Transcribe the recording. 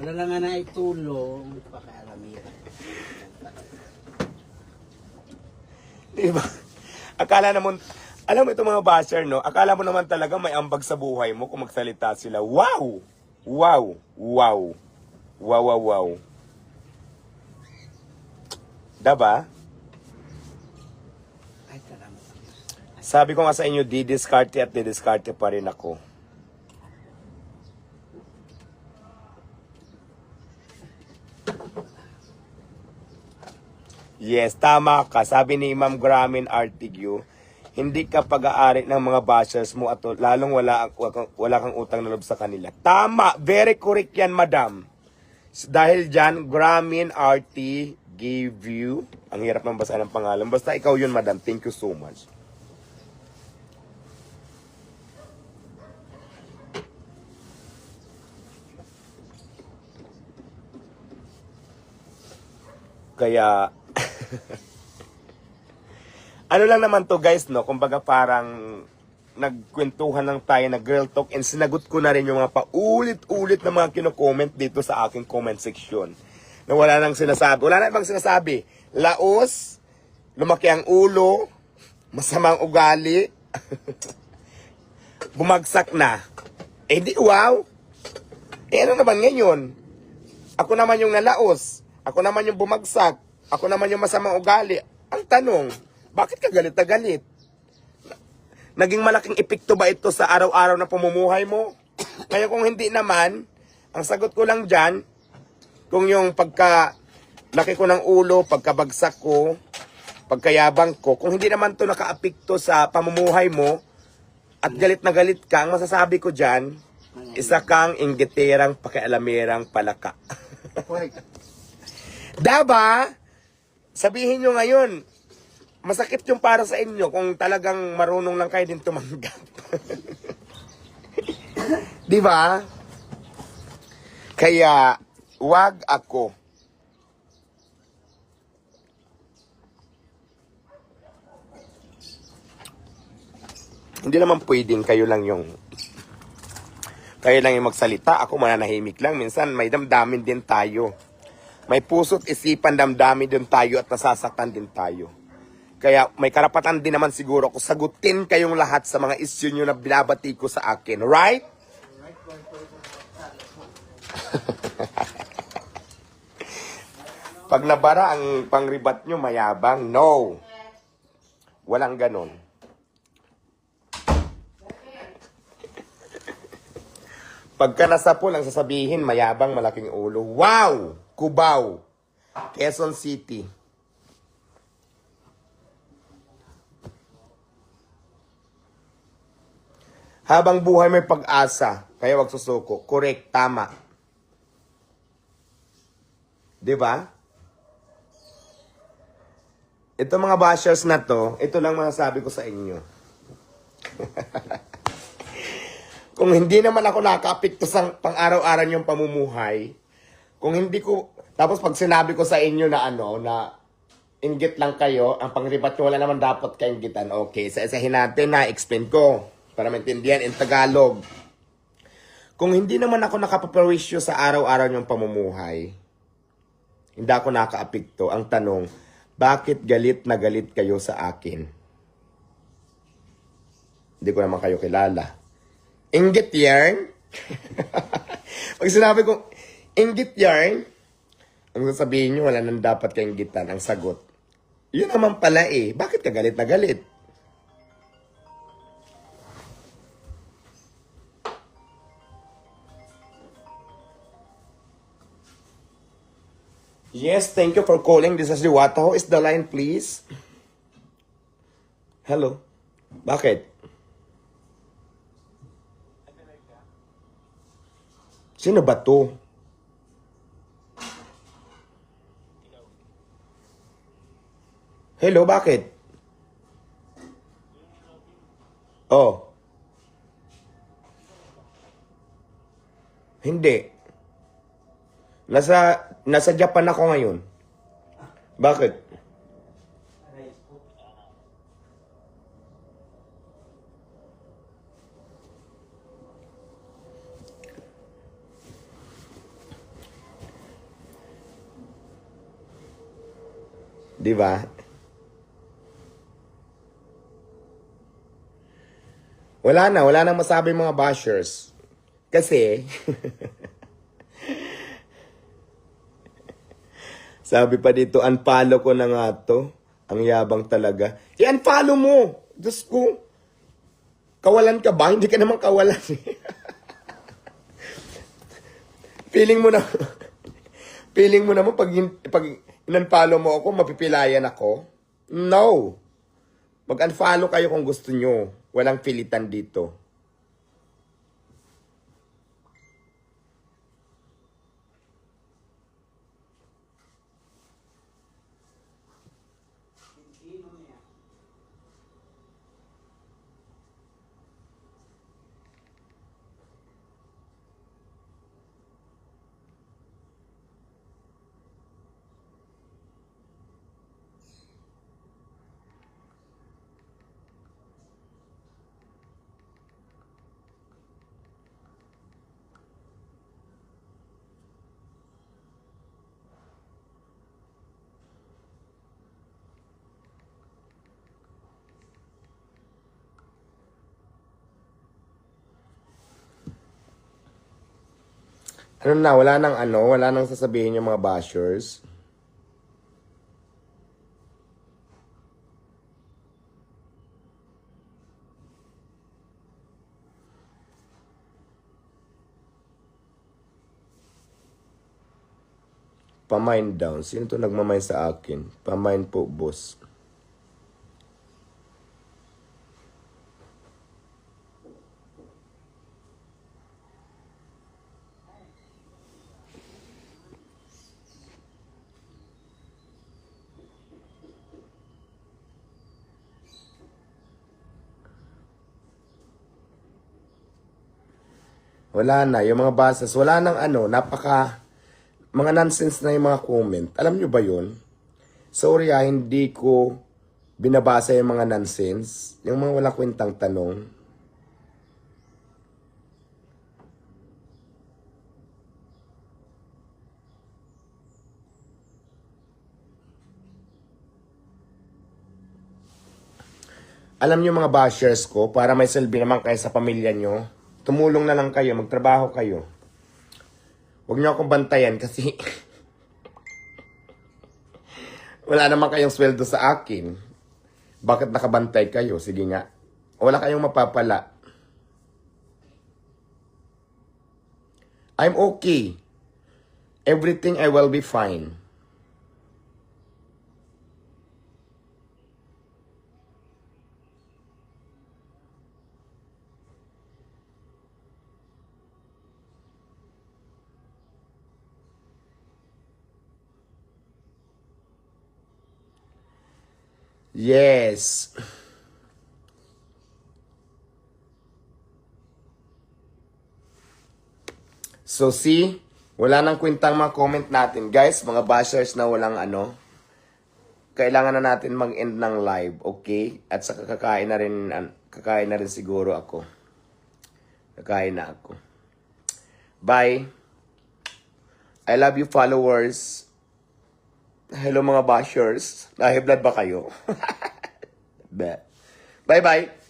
Wala lang nga na itulong, pakialamira. Diba? Akala naman, alam mo itong mga basher, no? Akala mo naman talaga may ambag sa buhay mo kung magsalita sila. Wow! Wow! Wow! Wow, wow, wow. Diba? Ay, salamat. Sabi ko nga sa inyo, didiskarte at didiskarte pa rin ako. Yes, tama ka. Sabi ni Ma'am Gramin Artigue, hindi ka pag-aari ng mga bashers mo at lalong wala kang utang na loob sa kanila. Tama! Very correct yan, madam. Dahil dyan, Gramin RT gave you, ang hirap ng basa ng pangalan. Basta ikaw yun, madam. Thank you so much. Kaya, ano lang naman to guys, no? Kumbaga parang nagkwentuhan lang tayo na girl talk and sinagot ko na rin yung mga paulit-ulit na mga kino-comment dito sa aking comment section. Na wala nang sinasabi. Wala na ibang sinasabi. Laos, lumaki ang ulo, masamang ugali, bumagsak na. Eh di wow! Eh ano naman ngayon? Ako naman yung nalaos. Ako naman yung bumagsak. Ako naman yung masamang ugali. Ang tanong, bakit ka galit na galit? Naging malaking epekto ba ito sa araw-araw na pamumuhay mo? Kaya kung hindi naman, ang sagot ko lang dyan, kung yung pagka laki ko ng ulo, pagkabagsak ko, pagkayabang ko, kung hindi naman to nakaapekto sa pamumuhay mo, at galit na galit ka, ang masasabi ko dyan, isa kang inggiterang pakialamerang palaka. Daba, sabihin nyo ngayon, masakit yung para sa inyo kung talagang marunong lang kayo din tumanggap. Di ba? Kaya, wag ako. Hindi naman pwedeng kayo lang yung magsalita. Ako mananahimik lang. Minsan may damdamin din tayo. May puso't isipan, damdamin din tayo at nasasaktan din tayo. Kaya may karapatan din naman siguro ako sagutin kayong lahat sa mga issue nyo na binabati ko sa akin. Right? Pag nabara ang pangribat nyo, mayabang. No. Walang ganon. Pagka nasapol ang sasabihin, mayabang, malaking ulo. Wow! Cubao, Quezon City. Habang buhay may pag-asa, kaya wag susuko. Correct, tama. 'Di ba? Ito mga bashers na to, ito lang masasabi ko sa inyo. Kung hindi naman ako nakaapekto sa pang-araw-araw yung pamumuhay, kung hindi ko, tapos pag sinabi ko sa inyo na na inggit lang kayo, ang pangribat nyo wala naman dapat kainggitan. Okay, sa-isahin natin na explain ko para maintindihan in Tagalog. Kung hindi naman ako nakapapawisyo sa araw-araw nyong pamumuhay, hindi ako nakaapekto. Ang tanong, bakit galit na galit kayo sa akin? Hindi ko naman kayo kilala. Inggit yarn? Pag sinabi ko, inggit yarn, ang sasabihin nyo, wala nang dapat kainggitan. Ang sagot, yun naman pala eh. Bakit ka galit na galit? Yes, thank you for calling. This is Diwata. Who is the line, please? Hello? Bakit? Sino ba to? Hello, bakit? Oh. Hindi. Nasa Japan ako ngayon. Bakit? Di ba? Wala nang masabi mga bashers. Kasi, sabi pa dito, unfollow ko na nga to. Ang yabang talaga. I-unfollow mo! Diyos ko. Kawalan ka ba? Hindi ka naman kawalan. Feeling mo na, feeling mo naman pag in-unfollow mo ako, mapipilayan ako? No! Mag-unfollow kayo kung gusto nyo. Walang pilitan dito. Ano na, wala nang sasabihin yung mga bashers. Pa-mind down. Sino to nagmamind sa akin? Pa-mind po, boss. Wala na. Yung mga bases, wala nang mga nonsense na yung mga comment. Alam nyo ba yun? Sorry hindi ko binabasa yung mga nonsense. Yung mga wala kwentang tanong. Alam nyo mga bashers ko, para may silbi naman kayo sa pamilya nyo, tumulong na lang kayo, magtrabaho kayo. Huwag nyo akong bantayan kasi wala naman kayong sweldo sa akin. Bakit nakabantay kayo? Sige nga. Wala kayong mapapala. I'm okay. Everything I will be fine. Yes. So see, wala nang kwentang mga comment natin. Guys, mga bashers na walang kailangan na natin mag-end ng live, okay? At saka kakain na rin siguro ako. Kakain na ako. Bye. I love you followers. Hello mga bashers. Nahiblad ba kayo? Bye-bye.